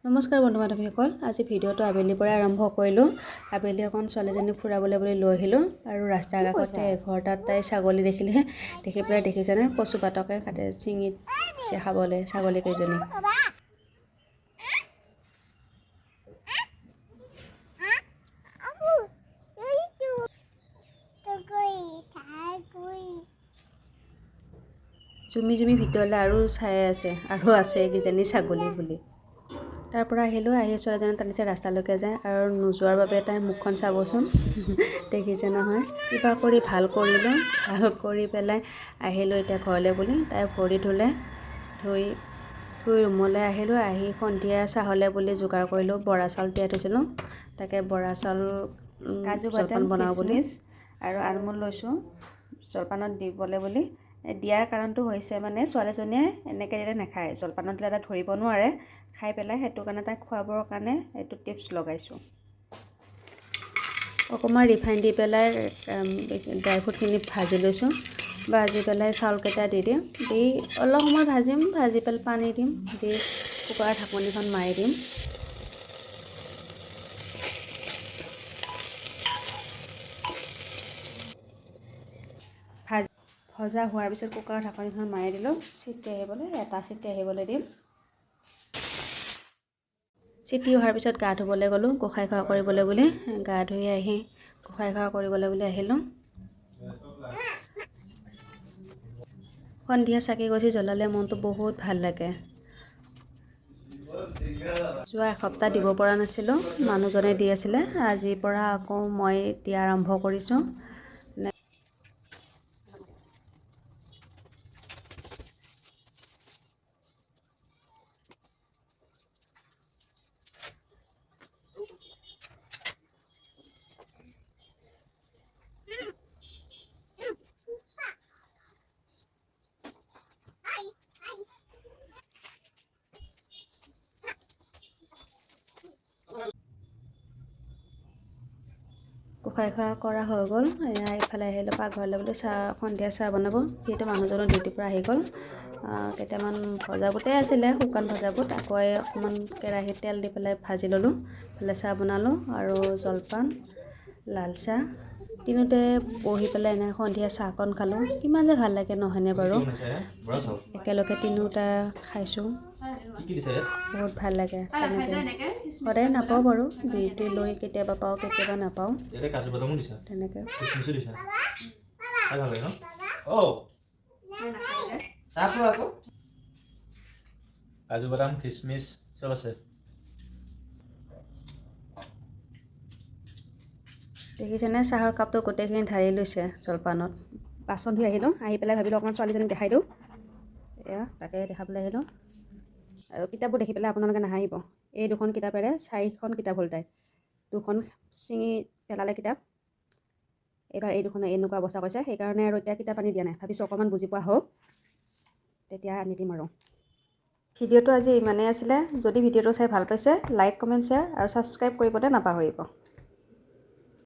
নমস্কাৰ বন্ধু বান্ধৱীসকল, আজি ভিডিঅ'টো আবেলিৰ পৰা আৰম্ভ কৰিলোঁ। আবেলি অকণ ছোৱালীজনীক ফুৰাবলৈ বুলি লৈ আহিলোঁ আৰু ৰাস্তাৰ কাষতে এঘৰটাত তাই ছাগলী দেখি পেলাই দেখিছেনে কচু পাতকে কাটি ছিঙি দিছে খাবলৈ ছাগলীকেইজনী। জুমি ভিতৰলৈ আৰু চাই আছে আৰু আছে কিজানি ছাগলী বুলি। তাৰ পৰা আহি ছোৱালীজনী টানিছে ৰাস্তালৈকে যায় আৰু নোযোৱাৰ বাবে তাই মুখখন চাবচোন দেখিছে নহয়। কিবা কৰি ভাল কৰিলোঁ, ভাল কৰি পেলাই আহিলোঁ এতিয়া ঘৰলৈ বুলি। তাই ভৰি ধুই ৰুমলৈ আহিলোঁ। আহি সন্ধিয়া চাহলৈ বুলি যোগাৰ কৰিলোঁ। বৰা চাউল তিয়াই থৈছিলোঁ, তাকে বৰা চাউল কাজু বাদাম বনাওঁ বুলি আৰু আলমণ্ড লৈছোঁ জলপানত দিবলৈ বুলি। দিয়াৰ কাৰণটো হৈছে মানে ছোৱালীজনীয়ে এনেকৈ দিলে নাখায়, জলপানত দিলে তাই ধৰিব নোৱাৰে খাই পেলাই, সেইটো কাৰণে তাইক খুৱাবৰ কাৰণে এইটো টিপছ লগাইছোঁ। অকণমান ৰিফাইন দি পেলাই ড্ৰাই ফ্ৰুটখিনি ভাজি লৈছোঁ। ভাজি পেলাই চাউলকেইটা দি দিম, দি অলপ সময় ভাজিম, ভাজি পেলাই পানী দিম, দি কুকাৰৰ ঢাকনিখন মাৰি দিম। ভজা হোৱাৰ পিছত কুকাৰৰ ঢাকনিখন মাৰি দিলোঁ। এটা চিটি আহিবলৈ দিম। চিটি অহাৰ পিছত গা ধুবলৈ গ'লোঁ গোসাঁই ঘৰ কৰিবলৈ বুলি। গা ধুই আহি গোসাঁই ঘৰ কৰিবলৈ বুলি আহিলোঁ। সন্ধিয়া চাকি গছি জ্বলালে মনটো বহুত ভাল লাগে। যোৱা এসপ্তাহ দিব পৰা নাছিলোঁ, মানুহজনে দি আছিলে। আজিৰ পৰা আকৌ মই দিয়া আৰম্ভ কৰিছোঁ। গোসাঁই ঘৰ কৰা হৈ গ'ল। এইফালে আহিলোঁ পাকঘৰলৈ বুলি, সন্ধিয়া চাহ বনাব, যিহেতু মানুহজনো ডিউটিৰ পৰা আহি গ'ল। কেইটামান ভজা বুটেই আছিলে, শুকান ভজা বুট, আকৌ অকণমান কেৰাহীত তেল দি পেলাই ভাজি ল'লোঁ। ইফালে চাহ বনালোঁ আৰু জলপান, লাল চাহ, তিনিওতে বহি পেলাই এনেকৈ সন্ধিয়া চাহকণ খালোঁ। কিমান যে ভাল লাগে নহয়নে বাৰু, একেলগে তিনিওটা খাইছোঁ, বহুত ভাল লাগে। তেনেকৈ সদায় নাপাওঁ বাৰু, ডিউটি লৈ কেতিয়াবা পাওঁ কেতিয়াবা নাপাওঁ, তেনেকৈ। কাজু বাদাম খিচমিচ চব আছে। দেখিছেনে চাহৰ কাপটো গোটেইখিনি ঢালি লৈছে জলপানত। বাচন ধুই আহিলোঁ, আহি পেলাই ভাবিলোঁ অকণমান ছোৱালীজনীক দেখাই দিওঁ। এয়া তাকে দেখাবলৈ আহিলোঁ। আৰু কিতাপবোৰ দেখি পেলাই আপোনালোকে নাহাঁহিব। এই দুখন কিতাপেৰে 4খন কিতাপ হ'ল তাই। 2খন ছিঙি পেলালে কিতাপ। এইবাৰ এই দুখনে এনেকুৱা অৱস্থা কৰিছে, সেইকাৰণে আৰু এতিয়া কিতাপ আনি দিয়া নাই। ভাবিছোঁ অকণমান বুজি পোৱা হওক, তেতিয়া আনি দিম আৰু। ভিডিঅ'টো আজি ইমানেই আছিলে। যদি ভিডিঅ'টো চাই ভাল পাইছে, লাইক, কমেণ্ট, শ্বেয়াৰ আৰু ছাবস্ক্ৰাইব কৰিবলৈ নাপাহৰিব।